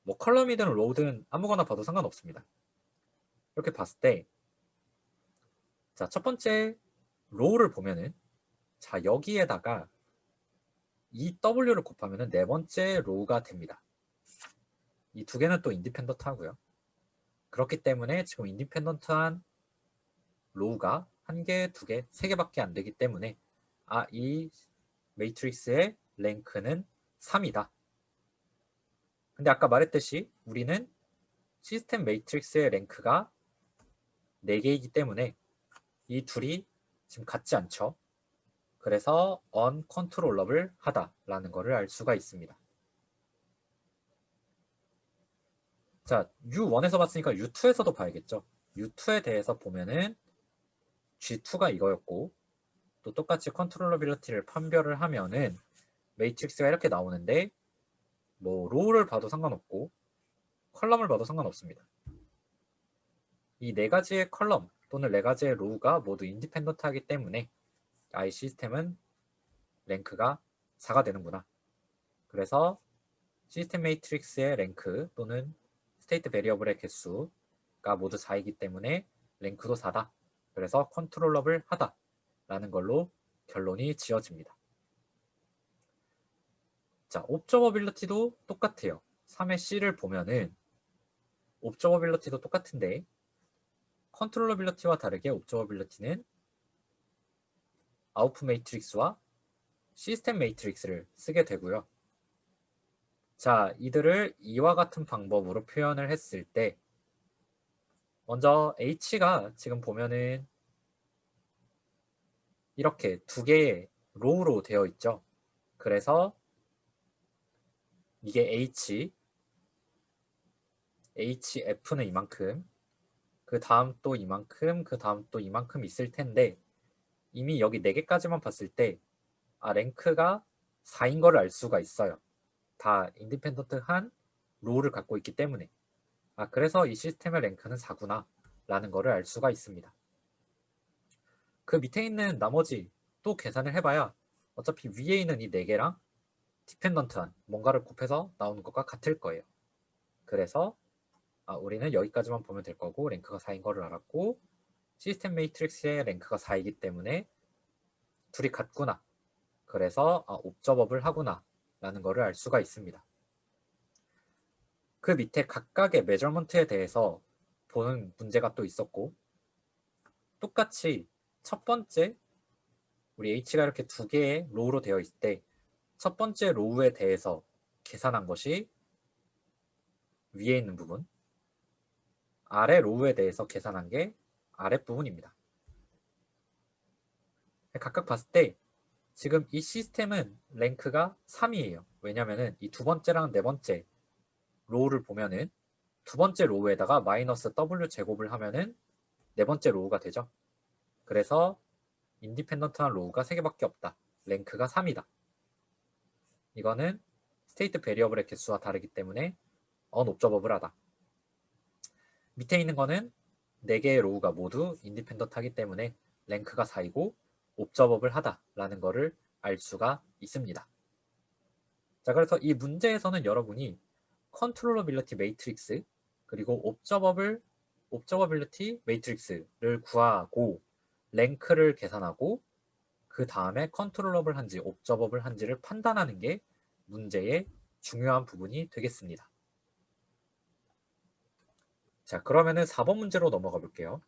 뭐 컬럼이든 로우든 아무거나 봐도 상관없습니다. 이렇게 봤을 때 자, 첫 번째 로우를 보면은 자, 여기에다가 이 W를 곱하면은 네 번째 로우가 됩니다. 이 두 개는 또 인디펜던트 하고요. 그렇기 때문에 지금 인디펜던트한 로우가 한 개, 두 개, 세 개밖에 안 되기 때문에 이 매트릭스의 랭크는 3이다. 근데 아까 말했듯이 우리는 시스템 매트릭스의 랭크가 4개이기 때문에 이 둘이 지금 같지 않죠. 그래서 uncontrollable 하다라는 것을 알 수가 있습니다. 자, U1에서 봤으니까 U2에서도 봐야겠죠. U2에 대해서 보면은 G2가 이거였고, 또 똑같이 컨트롤러빌리티를 판별을 하면은 매트릭스가 이렇게 나오는데, 뭐 로우를 봐도 상관없고 컬럼을 봐도 상관없습니다. 이 네 가지의 컬럼 또는 네 가지의 로우가 모두 인디펜던트하기 때문에 이 시스템은 랭크가 4가 되는구나. 그래서 시스템 매트릭스의 랭크 또는 스테이트 베리어블의 개수가 모두 4이기 때문에 랭크도 4다. 그래서 컨트롤러블 하다 라는 걸로 결론이 지어집니다. 자, 옵저버빌리티도 똑같아요. 3의 C를 보면은 옵저버빌리티도 똑같은데 컨트롤러빌리티와 다르게 옵저버빌리티는 아웃풋 매트릭스와 시스템 매트릭스를 쓰게 되고요. 자, 이들을 이와 같은 방법으로 표현을 했을 때 먼저 H가 지금 보면은 이렇게 두 개의 로우로 되어 있죠. 그래서 이게 HF는 이만큼, 그 다음 또 이만큼, 그 다음 또 이만큼 있을 텐데 이미 여기 4개까지만 봤을 때 랭크가 4인 거를 알 수가 있어요. 다 인디펜던트한 로우를 갖고 있기 때문에 그래서 이 시스템의 랭크는 4구나 라는 거를 알 수가 있습니다. 그 밑에 있는 나머지 또 계산을 해봐야 어차피 위에 있는 이 4개랑 디펜던트한 뭔가를 곱해서 나오는 것과 같을 거예요. 그래서 우리는 여기까지만 보면 될 거고 랭크가 4인 거를 알았고 시스템 매트릭스의 랭크가 4이기 때문에 둘이 같구나. 그래서 옵저버블 하구나 라는 거를 알 수가 있습니다. 그 밑에 각각의 메저먼트에 대해서 보는 문제가 또 있었고 똑같이 첫 번째 우리 H가 이렇게 두 개의 로우로 되어 있을 때 첫 번째 로우에 대해서 계산한 것이 위에 있는 부분, 아래 로우에 대해서 계산한 게 아랫부분입니다. 각각 봤을 때 지금 이 시스템은 랭크가 3이에요. 왜냐면은 이 두 번째랑 네 번째 로우를 보면은 두 번째 로우에다가 마이너스 W 제곱을 하면은 네 번째 로우가 되죠. 그래서 인디펜던트한 로우가 3개밖에 없다. 랭크가 3이다. 이거는 스테이트 베리어블의 개수와 다르기 때문에 언옵저버블하다. 밑에 있는 거는 4개의 로우가 모두 인디펜던트하기 때문에 랭크가 4이고 옵저버블하다 라는 거를 알 수가 있습니다. 자, 그래서 이 문제에서는 여러분이 컨트롤러빌리티 매트릭스 그리고 옵저버빌리티 매트릭스를 구하고 랭크를 계산하고 그 다음에 컨트롤러블한지 옵저버블한지를 판단하는 게 문제의 중요한 부분이 되겠습니다. 자, 그러면은 4번 문제로 넘어가 볼게요.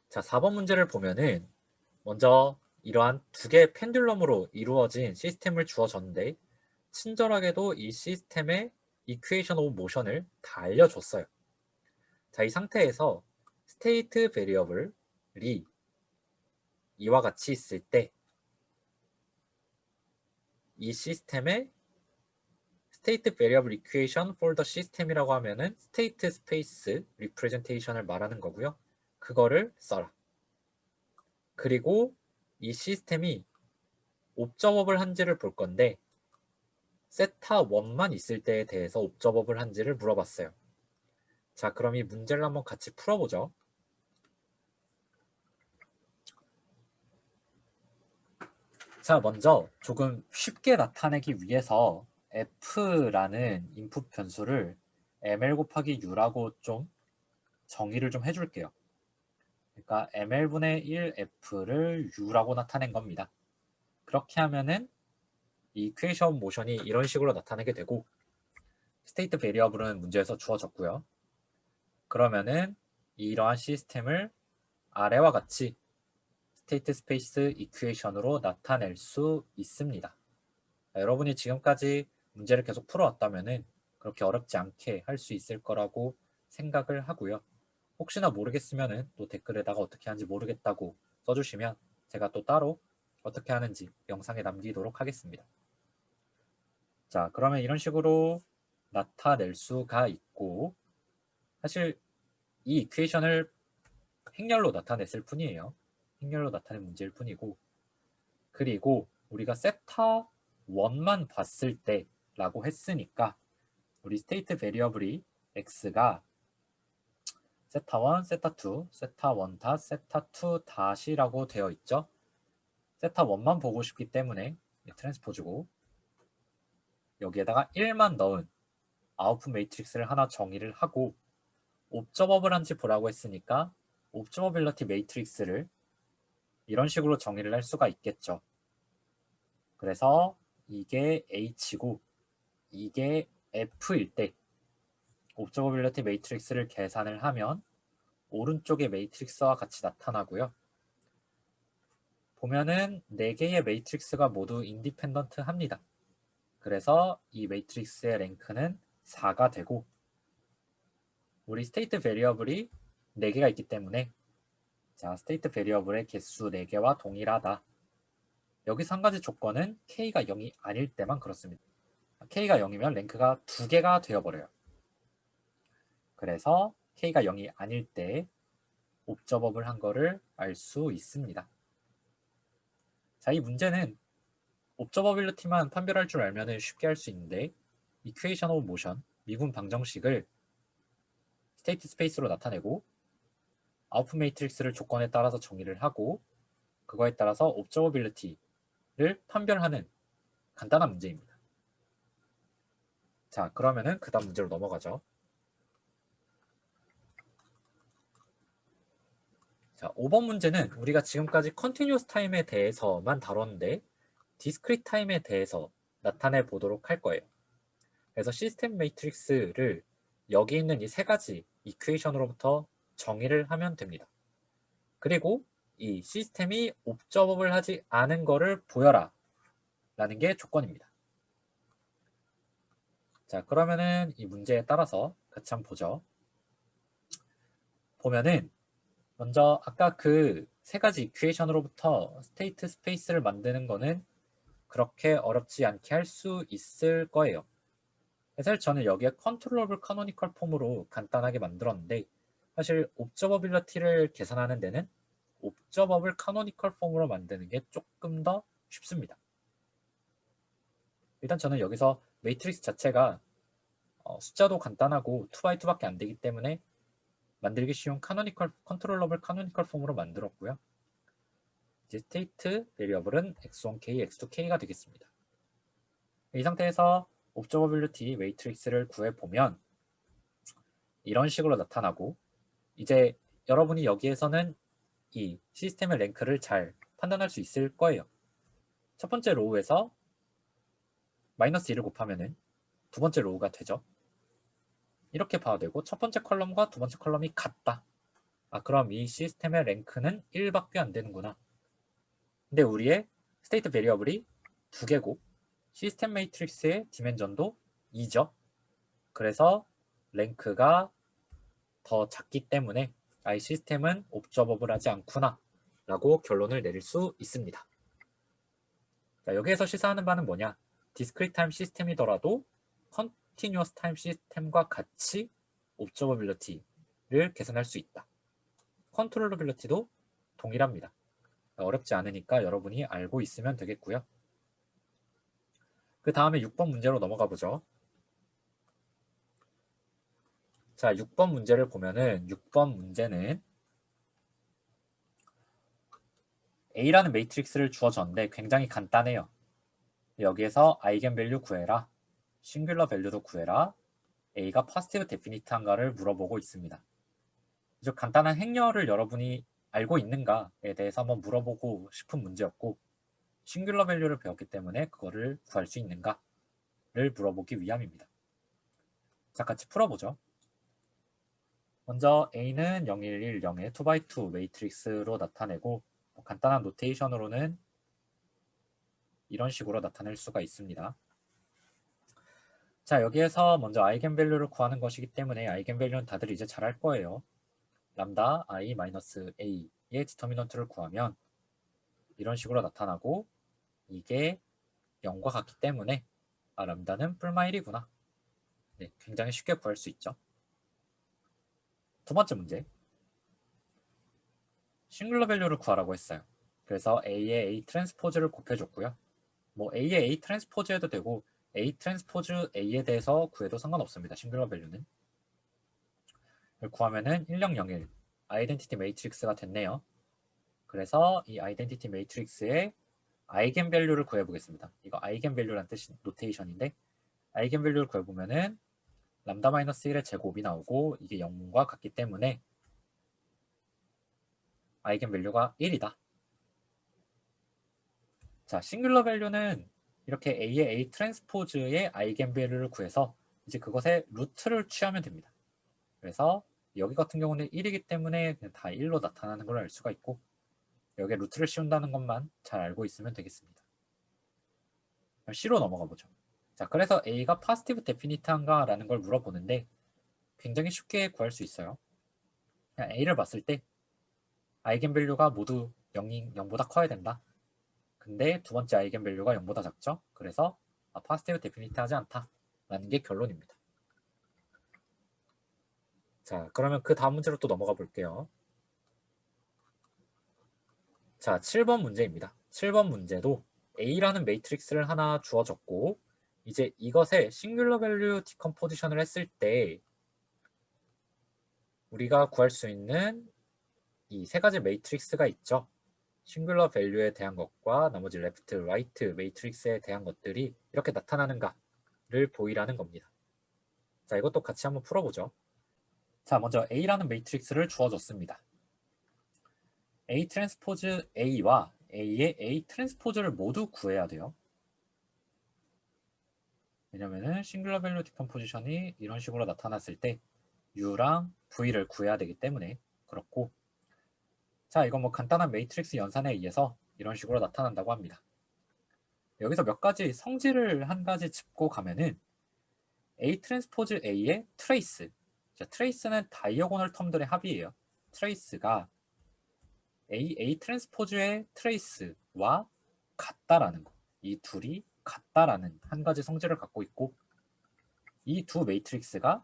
자, 4번 문제를 보면은 먼저 이러한 두 개의 펜듈럼으로 이루어진 시스템을 주어졌는데 친절하게도 이 시스템의 이퀘이션 오브 모션을 다 알려줬어요. 자, 이 상태에서 스테이트 베리어블이 이와 같이 있을 때 이 시스템의 스테이트 베리어블 이퀘이션 for the system이라고 하면은 스테이트 스페이스 리프레젠테이션을 말하는 거고요. 그거를 써라. 그리고 이 시스템이 옵저버블 한지를 볼 건데 세타 1만 있을 때에 대해서 옵저버블 한지를 물어봤어요. 자, 그럼 이 문제를 한번 같이 풀어보죠. 자, 먼저 조금 쉽게 나타내기 위해서 f라는 인풋 변수를 ml 곱하기 u라고 좀 정의를 좀 해줄게요. 그러니까 ml분의 1f를 u라고 나타낸 겁니다. 그렇게 하면은 이 이퀘이션 모션이 이런 식으로 나타나게 되고 스테이트 베리어블은 문제에서 주어졌고요. 그러면은 이러한 시스템을 아래와 같이 스테이트 스페이스 이퀘이션으로 나타낼 수 있습니다. 여러분이 지금까지 문제를 계속 풀어왔다면은 그렇게 어렵지 않게 할 수 있을 거라고 생각을 하고요. 혹시나 모르겠으면은 또 댓글에다가 어떻게 하는지 모르겠다고 써주시면 제가 또 따로 어떻게 하는지 영상에 남기도록 하겠습니다. 자, 그러면 이런 식으로 나타낼 수가 있고, 사실 이 이퀘이션을 행렬로 나타냈을 뿐이에요. 행렬로 나타낸 문제일 뿐이고, 그리고 우리가 세타 1만 봤을 때 라고 했으니까 우리 스테이트 베리어블이 x가 세타 1, 세타 2, 세타 1 닷, 세타 2 닷이라고 되어 있죠. 세타 1만 보고 싶기 때문에 트랜스포즈고, 여기에다가 1만 넣은 아웃풋 매트릭스를 하나 정의를 하고, 옵저버블한지 보라고 했으니까 옵저버빌러티 매트릭스를 이런 식으로 정의를 할 수가 있겠죠. 그래서 이게 H고 이게 F일 때 옵저버빌러티 매트릭스를 계산을 하면 오른쪽의 매트릭스와 같이 나타나고요. 보면은 4개의 매트릭스가 모두 인디펜던트 합니다. 그래서 이 매트릭스의 랭크는 4가 되고, 우리 스테이트 베리어블이 4개가 있기 때문에, 자, 스테이트 베리어블의 개수 4개와 동일하다. 여기서 한 가지 조건은 K가 0이 아닐 때만 그렇습니다. K가 0이면 랭크가 2개가 되어버려요. 그래서 K가 0이 아닐 때 옵저버블 한 거를 알 수 있습니다. 자, 이 문제는 옵저버빌리티만 판별할 줄 알면 쉽게 할 수 있는데, 이퀘이션 오브 모션, 미분 방정식을 스테이트 스페이스로 나타내고 아웃풋 매트릭스를 조건에 따라서 정의를 하고 그거에 따라서 옵저버빌리티를 판별하는 간단한 문제입니다. 자, 그러면은 그 다음 문제로 넘어가죠. 자, 5번 문제는 우리가 지금까지 컨티뉴어스 타임에 대해서만 다뤘는데 디스크리트 타임에 대해서 나타내 보도록 할 거예요. 그래서 시스템 매트릭스를 여기 있는 이 세 가지 이퀘이션으로부터 정의를 하면 됩니다. 그리고 이 시스템이 옵저버블 하지 않은 거를 보여라 라는 게 조건입니다. 자, 그러면은 이 문제에 따라서 같이 한번 보죠. 보면은 먼저 아까 그 세 가지 이퀘이션으로부터 스테이트 스페이스를 만드는 거는 그렇게 어렵지 않게 할 수 있을 거예요. 사실 저는 여기에 컨트롤러블 카노니컬 폼으로 간단하게 만들었는데, 사실 옵저버빌리티를 계산하는 데는 옵저버블 카노니컬 폼으로 만드는 게 조금 더 쉽습니다. 일단 저는 여기서 매트릭스 자체가 숫자도 간단하고 2x2밖에 안 되기 때문에 만들기 쉬운 컨트롤러블 카노니컬 폼으로 만들었고요. 이제 스테이트 베리어블은 x1k, x2k가 되겠습니다. 이 상태에서 옵저버빌리티 매트릭스를 구해보면 이런 식으로 나타나고, 이제 여러분이 여기에서는 이 시스템의 랭크를 잘 판단할 수 있을 거예요. 첫 번째 로우에서 마이너스 1을 곱하면은 두 번째 로우가 되죠. 이렇게 봐도 되고, 첫 번째 컬럼과 두 번째 컬럼이 같다. 아, 그럼 이 시스템의 랭크는 1밖에 안 되는구나. 근데 우리의 스테이트 베리어블이 2개고 시스템 매트릭스의 디멘전도 2죠. 그래서 랭크가 더 작기 때문에 이 시스템은 옵저버블하지 않구나 라고 결론을 내릴 수 있습니다. 자, 여기에서 시사하는 바는 뭐냐? 디스크리트 타임 시스템이더라도 컨티뉴어스 타임 시스템과 같이 옵저버빌리티를 계산할 수 있다. 컨트롤러빌리티도 동일합니다. 어렵지 않으니까 여러분이 알고 있으면 되겠고요. 그 다음에 6번 문제로 넘어가 보죠. 자, 6번 문제를 보면은 6번 문제는 A라는 매트릭스를 주어졌는데 굉장히 간단해요. 여기에서 아이겐밸류 구해라, 싱귤러 밸류도 구해라, A가 포지티브 데피니트한가를 물어보고 있습니다. 아주 간단한 행렬을 여러분이 알고 있는가에 대해서 한번 물어보고 싶은 문제였고, 싱귤러 밸류를 배웠기 때문에 그거를 구할 수 있는가를 물어보기 위함입니다. 자, 같이 풀어보죠. 먼저 A는 0, 1, 1, 0의 2x2 매트릭스로 나타내고, 간단한 노테이션으로는 이런 식으로 나타낼 수가 있습니다. 자, 여기에서 먼저 아이겐밸류를 구하는 것이기 때문에 아이겐밸류는 다들 이제 잘 할 거예요. 람다 i-a의 디터미넌트를 구하면 이런 식으로 나타나고, 이게 0과 같기 때문에 아, 람다는 뿔마 1이구나. 네, 굉장히 쉽게 구할 수 있죠. 두 번째 문제. 싱글러 밸류를 구하라고 했어요. 그래서 A의 A 트랜스포즈를 곱해줬고요. 뭐 A의 A 트랜스포즈 해도 되고 A 트랜스포즈 A에 대해서 구해도 상관없습니다. 싱글러 밸류는. 구하면은 1001 아이덴티티 매트릭스가 됐네요. 그래서 이 아이덴티티 매트릭스의 아이겐 밸류를 구해보겠습니다. 이거 아이겐 밸류란 뜻이 노테이션인데 아이겐 밸류를 구해보면은 람다 마이너스 1의 제곱이 나오고 이게 0과 같기 때문에 아이겐 밸류가 1이다. 자, 싱글러 밸류는 이렇게 A의 A 트랜스포즈의 아이겐 밸류를 구해서 이제 그것의 루트를 취하면 됩니다. 그래서 여기 같은 경우는 1이기 때문에 그냥 다 1로 나타나는 걸 알 수가 있고 여기에 루트를 씌운다는 것만 잘 알고 있으면 되겠습니다. C로 넘어가 보죠. 자, 그래서 A가 파지티브 데피니트한가 라는 걸 물어보는데 굉장히 쉽게 구할 수 있어요. 그냥 A를 봤을 때 아이겐 밸류가 모두 0보다 커야 된다. 근데 두 번째 아이겐 밸류가 0보다 작죠. 그래서 파지티브 데피니트 하지 않다 라는 게 결론입니다. 자, 그러면 그 다음 문제로 또 넘어가 볼게요. 자, 7번 문제입니다. 7번 문제도 A라는 매트릭스를 하나 주어졌고 이제 이것의 싱귤러 밸류 디컴포지션을 했을 때 우리가 구할 수 있는 이 세 가지 매트릭스가 있죠. 싱귤러 밸류에 대한 것과 나머지 레프트, 라이트 매트릭스에 대한 것들이 이렇게 나타나는가를 보이라는 겁니다. 자, 이것도 같이 한번 풀어보죠. 자, 먼저 A라는 매트릭스를 주어졌습니다. A 트랜스포즈 A와 A의 A 트랜스포즈를 모두 구해야 돼요. 왜냐면은 싱글러 밸류 디컴포지션이 이런 식으로 나타났을 때 U랑 V를 구해야 되기 때문에 그렇고 자, 이건 뭐 간단한 매트릭스 연산에 의해서 이런 식으로 나타난다고 합니다. 여기서 몇 가지 성질을 한 가지 짚고 가면은 A 트랜스포즈 A의 트레이스 자, 트레이스는 다이어고널 텀들의 합이에요. 트레이스가 A 트랜스포즈의 트레이스와 같다라는 거. 이 둘이 같다라는 한 가지 성질을 갖고 있고 이 두 매트릭스가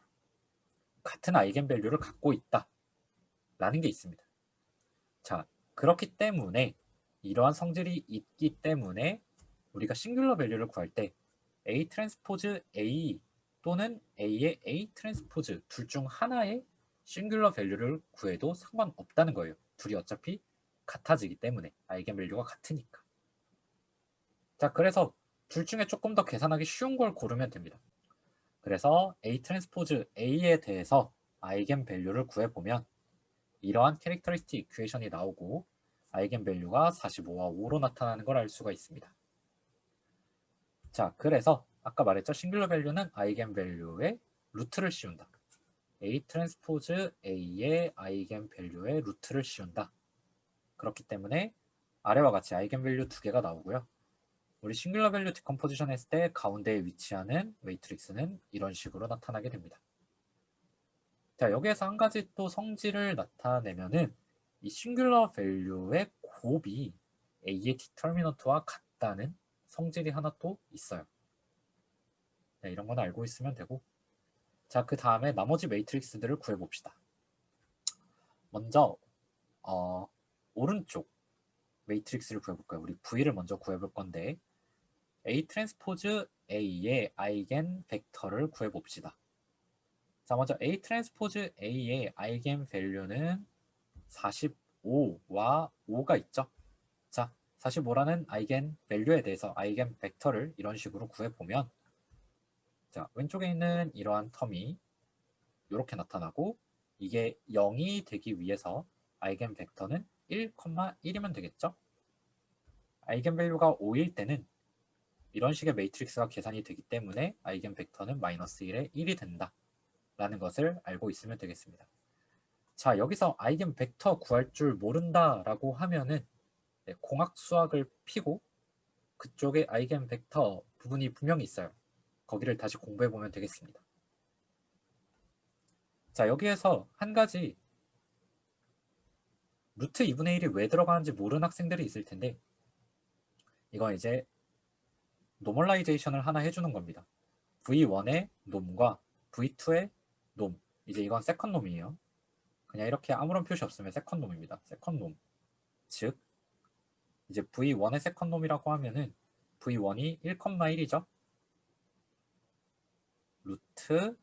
같은 아이겐 밸류를 갖고 있다라는 게 있습니다. 자, 그렇기 때문에 이러한 성질이 있기 때문에 우리가 싱귤러 밸류를 구할 때 A 트랜스포즈 A 또는 A의 A 트랜스포즈 둘 중 하나의 싱귤러 밸류를 구해도 상관없다는 거예요. 둘이 어차피 같아지기 때문에 아이겐 밸류가 같으니까. 자, 그래서 둘 중에 조금 더 계산하기 쉬운 걸 고르면 됩니다. 그래서 A 트랜스포즈 A에 대해서 아이겐 밸류를 구해보면 이러한 캐릭터리스틱 이퀘이션이 나오고 아이겐 밸류가 45와 5로 나타나는 걸 알 수가 있습니다. 자, 그래서 아까 말했죠. 싱글러 밸류는 아이겐 밸류의 루트를 씌운다. A 트랜스포즈 A의 아이겐 밸류의 루트를 씌운다. 그렇기 때문에 아래와 같이 아이겐 밸류 두 개가 나오고요. 우리 싱글러 밸류 디컴포지션 했을 때 가운데에 위치하는 매트릭스는 이런 식으로 나타나게 됩니다. 자, 여기에서 한 가지 또 성질을 나타내면은 이 싱글러 밸류의 곱이 A의 디터미넌트와 같다는 성질이 하나 또 있어요. 네, 이런 건 알고 있으면 되고 자, 그 다음에 나머지 매트릭스들을 구해봅시다. 먼저 오른쪽 매트릭스를 구해볼까요? 우리 V를 먼저 구해볼 건데 A 트랜스포즈 A의 아이겐 벡터를 구해봅시다. 자, 먼저 A 트랜스포즈 A의 아이겐 밸류는 45와 5가 있죠. 자, 45라는 아이겐 밸류에 대해서 아이겐 벡터를 이런 식으로 구해보면 자, 왼쪽에 있는 이러한 텀이 이렇게 나타나고 이게 0이 되기 위해서 아이겐 벡터는 1,1이면 되겠죠. 아이겐 밸류가 5일 때는 이런 식의 매트릭스가 계산이 되기 때문에 아이겐 벡터는 마이너스 1에 1이 된다 라는 것을 알고 있으면 되겠습니다. 자, 여기서 아이겐 벡터 구할 줄 모른다 라고 하면은 공학 수학을 피고 그쪽에 아이겐 벡터 부분이 분명히 있어요. 거기를 다시 공부해 보면 되겠습니다. 자, 여기에서 한 가지 루트 2분의 1이 왜 들어가는지 모르는 학생들이 있을 텐데 이건 이제 노멀라이제이션을 하나 해주는 겁니다. V1의 놈과 V2의 놈, 이제 이건 세컨 놈이에요. 그냥 이렇게 아무런 표시 없으면 세컨 놈입니다. 세컨 놈. 즉 이제 V1의 세컨 놈이라고 하면은 V1이 1,1이죠. 루트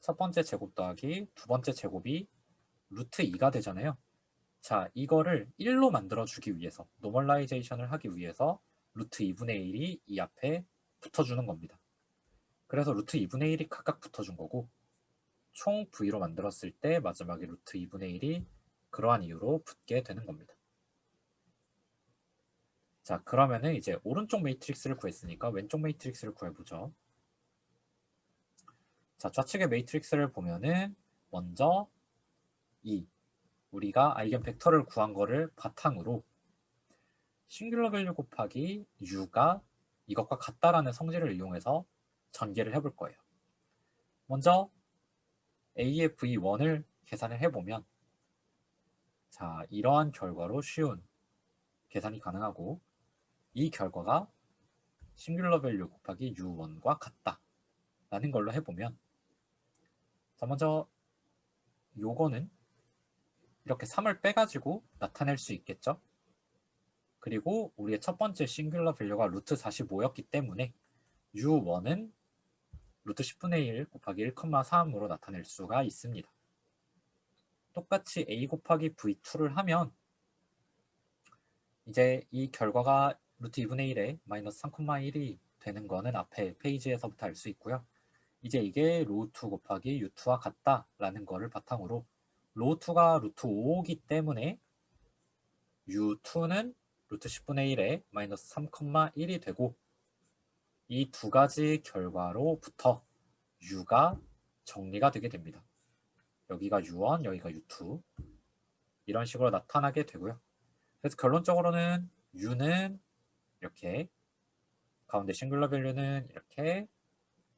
첫 번째 제곱 더하기 두 번째 제곱이 루트 2가 되잖아요. 자, 이거를 1로 만들어주기 위해서, 노멀라이제이션을 하기 위해서 루트 2분의 1이 이 앞에 붙어주는 겁니다. 그래서 루트 2분의 1이 각각 붙어준 거고, 총 V로 만들었을 때 마지막에 루트 2분의 1이 그러한 이유로 붙게 되는 겁니다. 자, 그러면은 이제 오른쪽 매트릭스를 구했으니까 왼쪽 매트릭스를 구해보죠. 자, 좌측의 매트릭스를 보면은 먼저 우리가 아이겐 벡터를 구한 거를 바탕으로 싱귤러 밸류 곱하기 u가 이것과 같다라는 성질을 이용해서 전개를 해볼 거예요. 먼저 A의 V1을 계산을 해보면 자, 이러한 결과로 쉬운 계산이 가능하고 이 결과가 싱귤러 밸류 곱하기 u1과 같다 라는 걸로 해보면 자, 먼저 요거는 이렇게 3을 빼가지고 나타낼 수 있겠죠. 그리고 우리의 첫 번째 싱귤러 밸류가 루트 45였기 때문에 u1은 루트 10분의 1 곱하기 1,3으로 나타낼 수가 있습니다. 똑같이 a 곱하기 v2를 하면 이제 이 결과가 루트 2분의 1에 마이너스 3,1이 되는 거는 앞에 페이지에서부터 알 수 있고요. 이제 이게 로우2 곱하기 u2와 같다라는 거를 바탕으로 로우2가 루트 5이기 때문에 u2는 루트 10분의 1에 마이너스 3,1이 되고 이 두 가지 결과로부터 u가 정리가 되게 됩니다. 여기가 u1, 여기가 u2 이런 식으로 나타나게 되고요. 그래서 결론적으로는 u는 이렇게 가운데 싱글러 밸류는 이렇게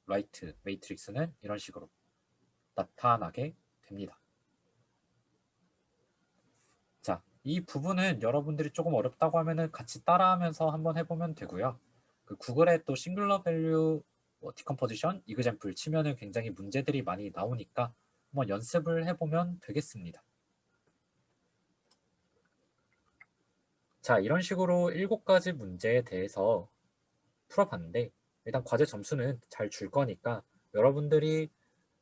라이트 매트릭스는 이런 식으로 나타나게 됩니다. 자, 이 부분은 여러분들이 조금 어렵다고 하면은 같이 따라하면서 한번 해보면 되고요. 그 구글에 또 싱글러 밸류 디컴포지션 이그젬플 치면은 굉장히 문제들이 많이 나오니까 한번 연습을 해보면 되겠습니다. 자, 이런 식으로 7가지 문제에 대해서 풀어봤는데 일단 과제 점수는 잘 줄 거니까 여러분들이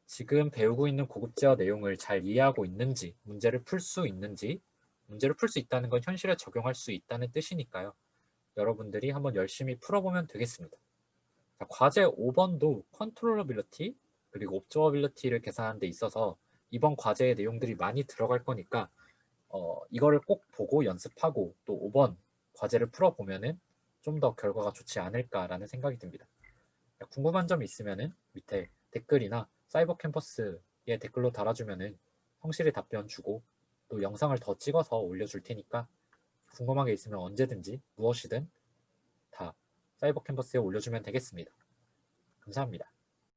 지금 배우고 있는 고급제어 내용을 잘 이해하고 있는지, 문제를 풀 수 있는지, 문제를 풀 수 있다는 건 현실에 적용할 수 있다는 뜻이니까요. 여러분들이 한번 열심히 풀어보면 되겠습니다. 자, 과제 5번도 컨트롤러빌리티 그리고 옵저버빌리티를 계산하는 데 있어서 이번 과제의 내용들이 많이 들어갈 거니까 이거를 꼭 보고 연습하고 또 5번 과제를 풀어보면은 좀 더 결과가 좋지 않을까라는 생각이 듭니다. 궁금한 점 있으면은 밑에 댓글이나 사이버 캠퍼스에 댓글로 달아주면은 성실히 답변 주고 또 영상을 더 찍어서 올려줄 테니까 궁금한 게 있으면 언제든지 무엇이든 다 사이버 캠퍼스에 올려주면 되겠습니다. 감사합니다.